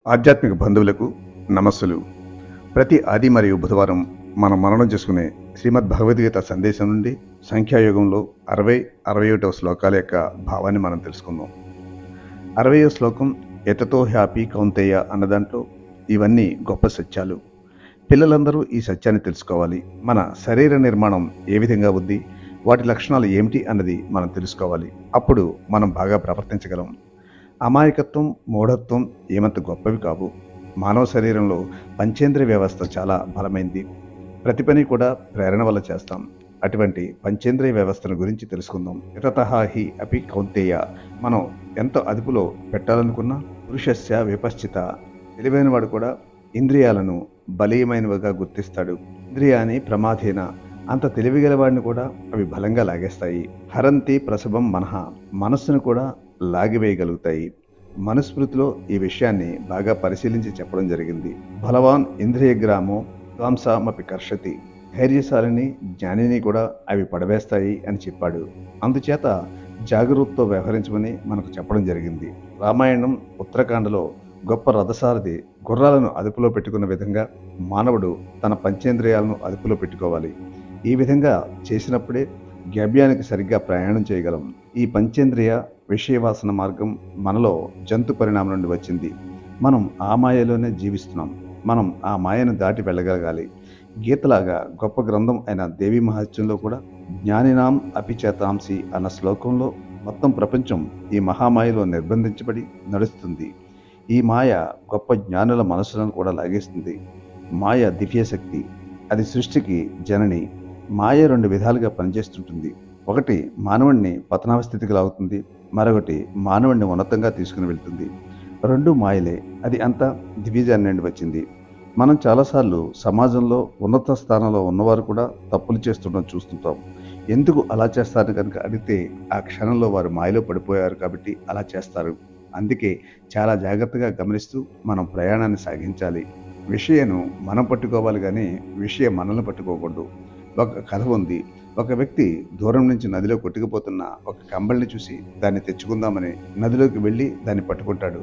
ఆధ్యాత్మిక బంధువులకు నమస్సులు. ప్రతి ఆది మరియు బుధవారం మనం మననం చేసుకునే శ్రీమద్ భగవద్గీత సందేశం నుండి సంఖ్యాయుగంలో 60, 61 శ్లోకాల యొక్క భావాన్ని మనం తెలుసుకుందాం. 60వ శ్లోకం ఎతతో హ్యాపీ కౌంతేయ అన్న దాంట్లో ఇవన్నీ గొప్ప సత్యాలు. పిల్లలందరూ ఈ సత్యాన్ని తెలుసుకోవాలి. మన శరీర నిర్మాణం ఏ విధంగా ఉంది, వాటి లక్షణాలు ఏమిటి అన్నది మనం తెలుసుకోవాలి. అప్పుడు మనం బాగా ప్రవర్తించగలం. అమాయకత్వం, మూఢత్వం ఏమంత గొప్పవి కావు. మానవ శరీరంలో పంచేంద్రియ వ్యవస్థ చాలా బలమైంది. ప్రతి పని కూడా ప్రేరణ వల్ల చేస్తాం. అటువంటి పంచేంద్రియ వ్యవస్థను గురించి తెలుసుకుందాం. యతతః హి అపి కౌంతేయ, మనం ఎంత అదుపులో పెట్టాలనుకున్నా పురుషస్య విపశ్చిత, తెలివైన వాడు కూడా ఇంద్రియాలను బలీయమైనవిగా గుర్తిస్తాడు. ఇంద్రియాని ప్రమాధేన, అంత తెలివిగల వాడిని కూడా అవి బలంగా లాగేస్తాయి. హరంతి ప్రసభం మనః, మనస్సును కూడా లాగివేయగలుగుతాయి. మనుస్మృతిలో ఈ విషయాన్ని బాగా పరిశీలించి చెప్పడం జరిగింది. బలవాన్ ఇంద్రియగ్రామో ధ్వంసామపి కర్షతి, ధైర్యశాలిని జ్ఞానిని కూడా అవి పడవేస్తాయి అని చెప్పాడు. అందుచేత జాగరూకతతో వ్యవహరించమని మనకు చెప్పడం జరిగింది. రామాయణం ఉత్తరాఖండలో గొప్ప రథసారథి గుర్రాలను అదుపులో పెట్టుకున్న విధంగా మానవుడు తన పంచేంద్రియాలను అదుపులో పెట్టుకోవాలి. ఈ విధంగా చేసినప్పుడే గమ్యానికి సరిగ్గా ప్రయాణం చేయగలం. ఈ పంచేంద్రియ విషయవాసన మార్గం మనలో జంతు పరిణామం నుండి వచ్చింది. మనం ఆ మాయలోనే జీవిస్తున్నాం. మనం ఆ మాయను దాటి వెళ్ళగలగాలి. గీతలాగా గొప్ప గ్రంథం అయిన దేవీ మహత్యంలో కూడా జ్ఞానినాం అపిచేతాంసి అన్న శ్లోకంలో మొత్తం ప్రపంచం ఈ మహామాయలో నిర్బంధించబడి నడుస్తుంది. ఈ మాయ గొప్ప జ్ఞానుల మనసులను కూడా లాగేస్తుంది. మాయ దివ్యశక్తి, అది సృష్టికి జనని. మాయ రెండు విధాలుగా పనిచేస్తుంటుంది. ఒకటి మానవుణ్ణి పతనావస్థితికి లాగుతుంది, మరొకటి మానవుణ్ణి ఉన్నతంగా తీసుకుని వెళ్తుంది. రెండు మాయలే. అది అంతా దివ్యజాన్ని నుండి వచ్చింది. మనం చాలాసార్లు సమాజంలో ఉన్నత స్థానంలో ఉన్నవారు కూడా తప్పులు చేస్తుండడం చూస్తుంటాం. ఎందుకు అలా చేస్తారని కనుక అడిగితే ఆ క్షణంలో వారు మాయలో పడిపోయారు కాబట్టి అలా చేస్తారు. అందుకే చాలా జాగ్రత్తగా గమనిస్తూ మనం ప్రయాణాన్ని సాగించాలి. విషయను మనం పట్టుకోవాలి కానీ విషయం మనల్ని పట్టుకోకూడదు. ఒక కథ ఉంది. ఒక వ్యక్తి దూరం నుంచి నదిలో కొట్టుకుపోతున్న ఒక కంబళిని చూసి దాన్ని తెచ్చుకుందామని నదిలోకి వెళ్ళి దాన్ని పట్టుకుంటాడు.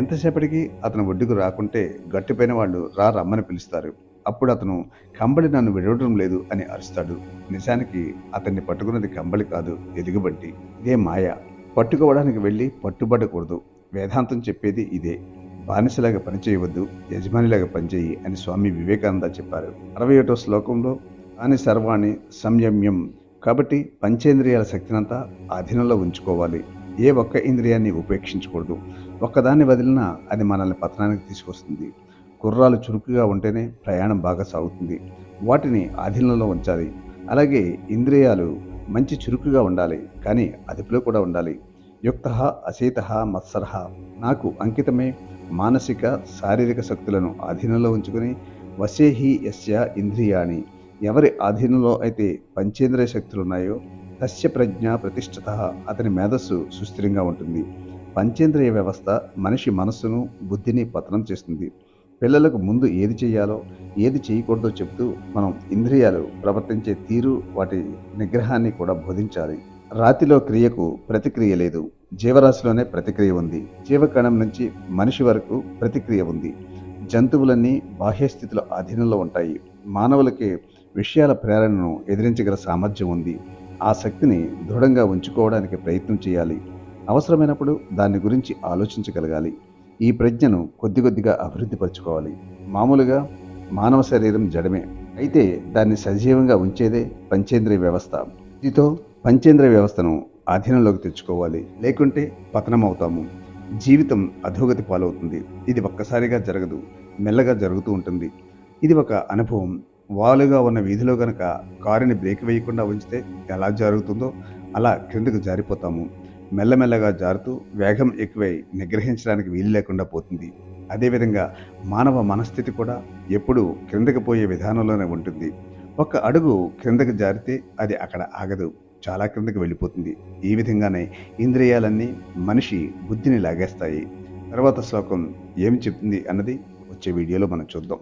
ఎంతసేపటికి అతను ఒడ్డుకు రాకుంటే గట్టుపైన వాళ్ళు రమ్మని పిలుస్తారు. అప్పుడు అతను కంబళి నన్ను విడవడం లేదు అని అరుస్తాడు. నిజానికి అతన్ని పట్టుకున్నది కంబళి కాదు, ఎలుగుబంటి. ఇదే మాయ. పట్టుకోవడానికి వెళ్ళి పట్టుబడకూడదు. వేదాంతం చెప్పేది ఇదే. బానిసలాగా పనిచేయవద్దు, యజమానిలాగా పనిచేయి అని స్వామి వివేకానంద చెప్పారు. 61వ శ్లోకంలో అని సర్వాణి సంయమ్యం, కాబట్టి పంచేంద్రియాల శక్తినంతా అధీనంలో ఉంచుకోవాలి. ఏ ఒక్క ఇంద్రియాన్ని ఉపేక్షించకూడదు. ఒక్కదాన్ని వదిలినా అది మనల్ని పతనానికి తీసుకొస్తుంది. గుర్రాలు చురుకుగా ఉంటేనే ప్రయాణం బాగా సాగుతుంది. వాటిని అధీనంలో ఉంచాలి. అలాగే ఇంద్రియాలు మంచి చురుకుగా ఉండాలి, కానీ అదుపులో కూడా ఉండాలి. యుక్త అశేత మత్సర, నాకు అంకితమే మానసిక శారీరక శక్తులను అధీనంలో ఉంచుకుని వశేహి యస్య ఇంద్రియాణి, ఎవరి ఆధీనంలో అయితే పంచేంద్రియ శక్తులు ఉన్నాయో తస్య ప్రజ్ఞ ప్రతిష్ఠిత, అతని మేధస్సు సుస్థిరంగా ఉంటుంది. పంచేంద్రియ వ్యవస్థ మనిషి మనస్సును, బుద్ధిని పతనం చేస్తుంది. పిల్లలకు ముందు ఏది చేయాలో ఏది చేయకూడదో చెబుతూ మనం ఇంద్రియాలు ప్రవర్తించే తీరు, వాటి నిగ్రహాన్ని కూడా బోధించాలి. రాతిలో క్రియకు ప్రతిక్రియ లేదు, జీవరాశిలోనే ప్రతిక్రియ ఉంది. జీవకణం నుంచి మనిషి వరకు ప్రతిక్రియ ఉంది. జంతువులన్నీ బాహ్యస్థితుల అధీనంలో ఉంటాయి. మానవులకి విషయాల ప్రేరణను ఎదిరించగల సామర్థ్యం ఉంది. ఆ శక్తిని దృఢంగా ఉంచుకోవడానికి ప్రయత్నం చేయాలి. అవసరమైనప్పుడు దాని గురించి ఆలోచించగలగాలి. ఈ ప్రజ్ఞను కొద్ది కొద్దిగా అభివృద్ధి పరచుకోవాలి. మామూలుగా మానవ శరీరం జడమే, అయితే దాన్ని సజీవంగా ఉంచేదే పంచేంద్రియ వ్యవస్థ. దీంతో పంచేంద్రియ వ్యవస్థను అధీనంలోకి తెచ్చుకోవాలి, లేకుంటే పతనమవుతాము. జీవితం అధోగతి పాలవుతుంది. ఇది ఒక్కసారిగా జరగదు, మెల్లగా జరుగుతూ ఉంటుంది. ఇది ఒక అనుభవం. వాలుగా ఉన్న వీధిలో గనక కారుని బ్రేక్ వేయకుండా ఉంచితే ఎలా జరుగుతుందో అలా క్రిందకు జారిపోతాము. మెల్లమెల్లగా జారుతూ వేగం ఎక్కువై నిగ్రహించడానికి వీలు లేకుండా పోతుంది. అదేవిధంగా మానవ మనస్థితి కూడా ఎప్పుడూ క్రిందకు పోయే విధానంలోనే ఉంటుంది. ఒక అడుగు క్రిందకు జారితే అది అక్కడ ఆగదు, చాలా క్రిందకు వెళ్ళిపోతుంది. ఈ విధంగానే ఇంద్రియాలన్నీ మనిషి బుద్ధిని లాగేస్తాయి. తర్వాత శ్లోకం ఏమి చెప్తుంది అన్నది వచ్చే వీడియోలో మనం చూద్దాం.